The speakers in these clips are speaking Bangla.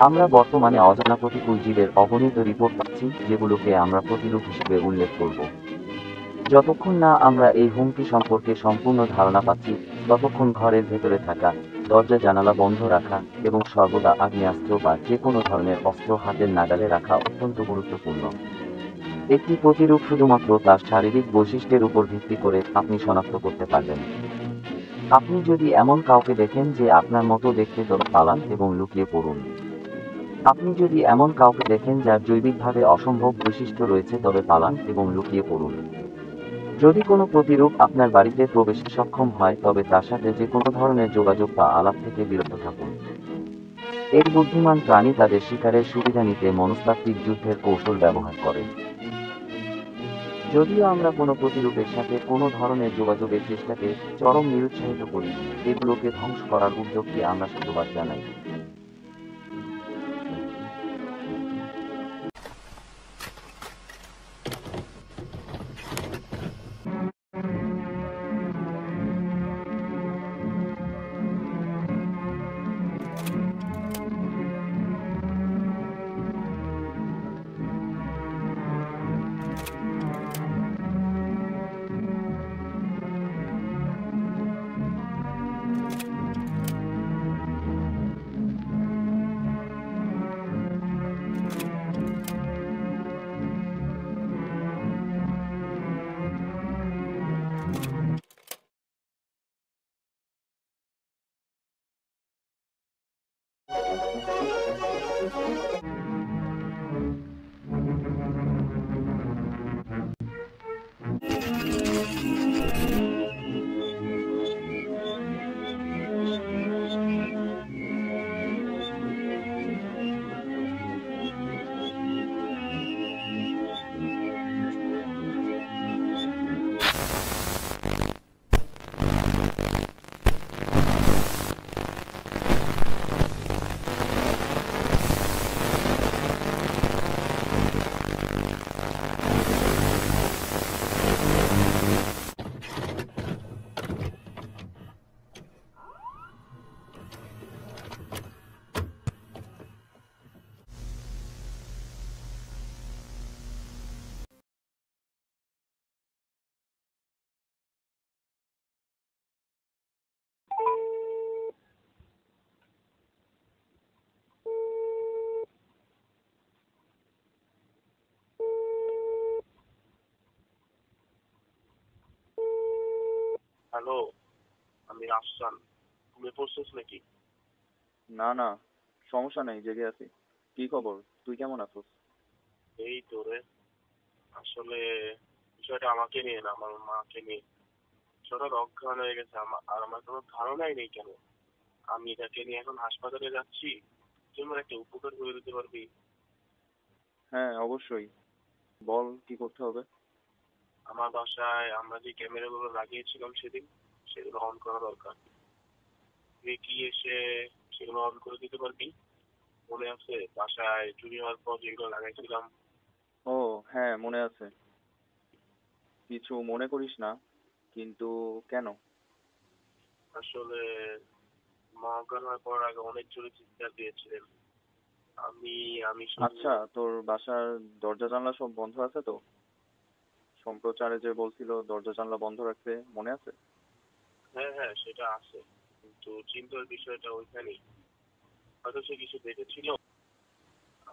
আমরা বর্তমানে অজানা প্রতিকূল জীবের অগণিত রিপোর্ট পাচ্ছি, যেগুলোকে আমরা প্রতিরূপ হিসেবে উল্লেখ করব। যতক্ষণ না আমরা এই হুমকি সম্পর্কে সম্পূর্ণ ধারণা পাচ্ছি, ততক্ষণ ঘরের ভেতরে থাকা, দরজা জানালা বন্ধ রাখা এবং সর্বদা আগ্নেয়াস্ত্র বা যে কোনো ধরনের অস্ত্র হাতের নাগালে রাখা অত্যন্ত গুরুত্বপূর্ণ। একটি প্রতিরূপ শুধুমাত্র তার শারীরিক বৈশিষ্ট্যের উপর ভিত্তি করে আপনি শনাক্ত করতে পারবেন। আপনি যদি এমন কাউকে দেখেন যে আপনার মতো দেখতে, তবে পালান এবং লুকিয়ে পড়ুন। আপনি যদি এমন কাউকে দেখেন যার জৈবিকভাবে অসম্ভব বৈশিষ্ট্য রয়েছে, তবে পালান এবং লুকিয়ে পড়ুন। যদি কোনো প্রতিরূপ আপনার বাড়িতে প্রবেশে সক্ষম হয়, তবে তার সাথে যে কোনো ধরনের যোগাযোগ বা আলাপ থেকে বিরত থাকুন। এর বুদ্ধিমান প্রাণী তাদের শিকারের সুবিধা নিতে মনস্তাত্ত্বিক যুদ্ধের কৌশল ব্যবহার করে। যদিও আমরা কোনো প্রতিরূপের সাথে কোনো ধরনের যোগাযোগের চেষ্টাকে চরম নিরুৎসাহিত করি, এগুলোকে ধ্বংস করার উদ্যোগকে আমরা সাধুবাদ জানাই। হ্যালো, আমি আফসান। তুমি পড়ছিস নাকি? না না, সমস্যা নেই, জেগে আছি। কি খবর? তুই কেমন আছিস? এই তো রে। আসলে বিষয়টা আমাকে নিয়ে না, আমার মাকে নিয়ে। বিষয়টা অজ্ঞান হয়ে গেছে আর আমার কোনো ধারণাই নেই কেন। আমি তাকে নিয়ে এখন হাসপাতালে যাচ্ছি। তুই আমার একটা উপকার করে দিতে পারবি? হ্যাঁ, অবশ্যই। বল, কি করতে হবে? আমার বাসায় আমরা যে ক্যামেরাগুলো লাগিয়েছিলাম সেদিন, সেগুলো অন করা দরকার। তুই কি এসে সেগুলো অন করে দিতে পারবি? মনে আছে বাসায় চুরি হওয়ার পর যেগুলো লাগাইছিলাম? ও হ্যাঁ, মনে আছে। কিছু মনে করিস না, কিন্তু কেন? আসলে মা অজ্ঞান হওয়ার পর আগে অনেক জোরে চিৎকার দিয়েছিলেন। আমি আমি শুধু। আচ্ছা, তোর বাসার দরজা জানলা সব বন্ধ আছে তো? সম্প্রচারে যে বলছিল দরজা জানলা বন্ধ রাখতে, মনে আছে? হ্যাঁ হ্যাঁ, সেটা আছে, কিন্তু চিন্তার বিষয়টা ওইখানেই। হয়তো সে কিছু দেখেছিল।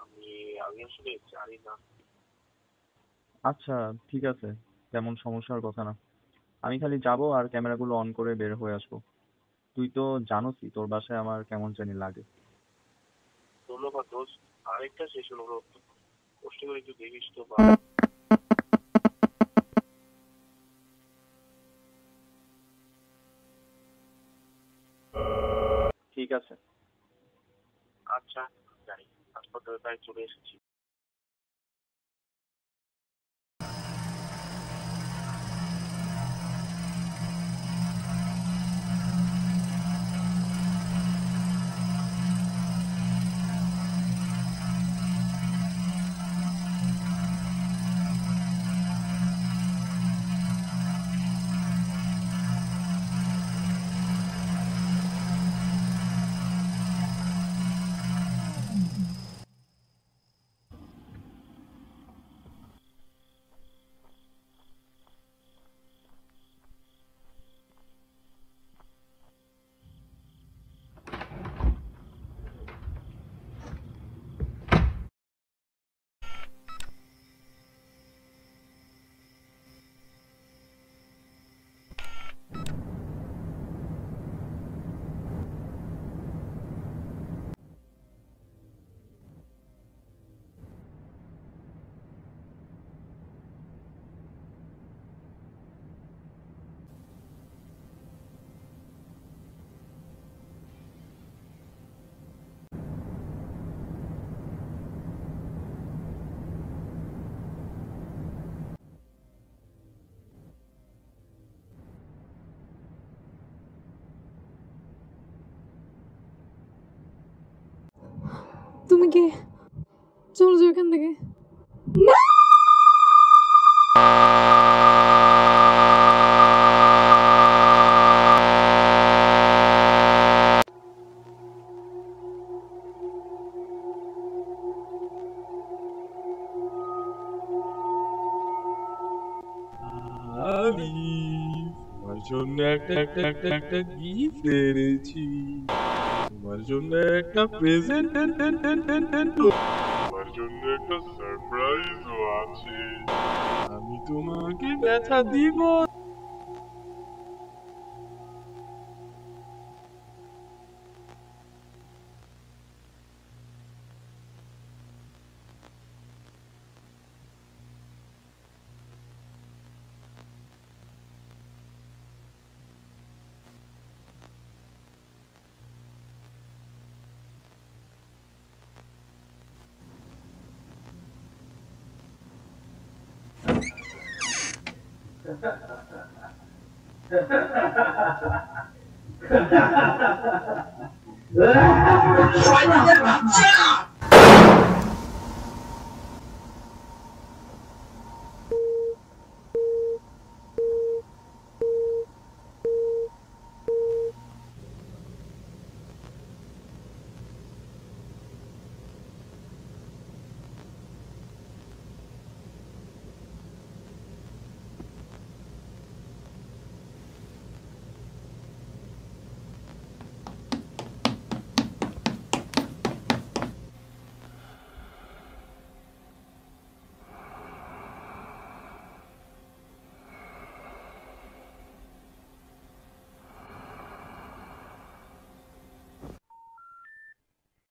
আমি আমি আসলে জানি না। আচ্ছা, ঠিক আছে, তেমন সমস্যার কথা না। আমি খালি যাব আর ক্যামেরাগুলো অন করে বের হয়ে আসবো। তুই তো জানোসই তোর বাসায় আমার কেমন জানি লাগে। ধন্যবাদ দোস্ত। আরেকটা শেষ হলো, কষ্ট করে একটু দেখিস তো বা। ঠিক আছে। আচ্ছা, যাই। হাসপাতালে প্রায় চলে এসেছি। তুমি কে? চলো যাও এখান থেকে। আমি তোমার জন্য একটা গিফট এনেছি। তোমার জন্য একটা প্রেজেন্ট, তোমার জন্য একটা সারপ্রাইজও আছে। আমি তোমাকে ব্যথা দিব।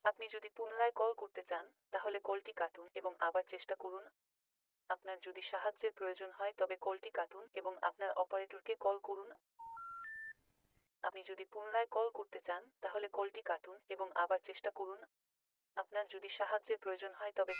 আপনি যদি পুনরায় কল করতে চান তাহলে কলটি কাটুন এবং আবার চেষ্টা করুন। আপনার যদি সাহায্যের প্রয়োজন হয় তবে কলটি কাটুন এবং আপনার অপারেটরকে কল করুন। আপনি যদি পুনরায় কল করতে চান তাহলে কলটি কাটুন এবং আবার চেষ্টা করুন। আপনার যদি সাহায্যের প্রয়োজন হয় তবে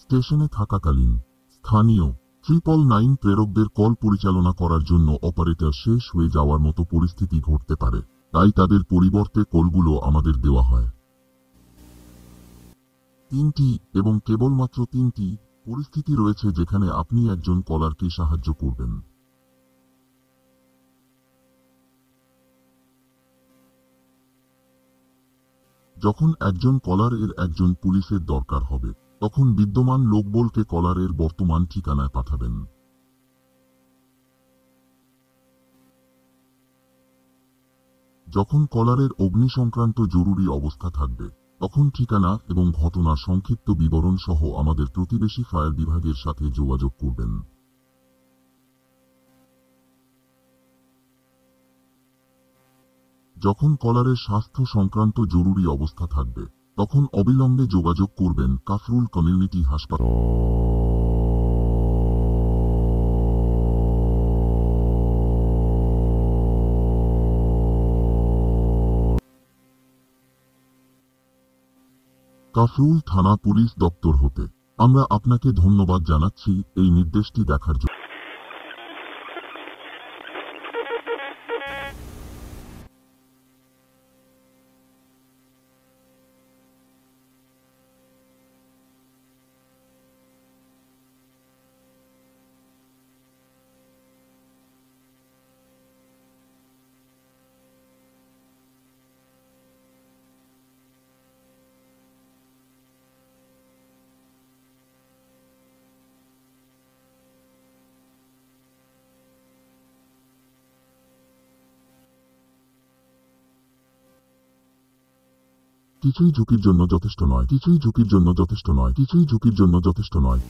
স্টেশনে থাকাকালীন স্থানীয় 999 প্রেরকদের কল পরিচালনা করার জন্য অপারেটর শেষ হয়ে যাওয়ার মতো পরিস্থিতি ঘটতে পারে, তাই তাদের পরিবর্তে কলগুলো আমাদের দেওয়া হয়। 3টি এবং কেবলমাত্র 3টি পরিস্থিতি রয়েছে যেখানে আপনি একজন কলারকে সাহায্য করবেন। যখন একজন কলার এর একজন পুলিশের দরকার হবে, তখন বিদ্যমান লোকবলকে কলারের বর্তমান ঠিকানায় পাঠাবেন। যখন কলারের অগ্নি সংক্রান্ত জরুরি অবস্থা থাকবে, তখন ঠিকানা এবং ঘটনার সংক্ষিপ্ত বিবরণ সহ আমাদের প্রতিবেশী ফায়ার বিভাগের সাথে যোগাযোগ করবেন। যখন কলারের স্বাস্থ্য সংক্রান্ত জরুরি অবস্থা থাকবে, তখন অবিলম্বে যোগাযোগ করবেন কাফরুল কমিউনিটি হাসপাতাল। কাফরুল থানা পুলিশ দপ্তর হতে আমরা আপনাকে ধন্যবাদ জানাচ্ছি এই নির্দেশটি দেখার জন্য। কিছুই ঝুঁকির জন্য যথেষ্ট নয়, কিছুই ঝুঁকির জন্য যথেষ্ট নয়, কিছুই ঝুঁকির জন্য যথেষ্ট নয়।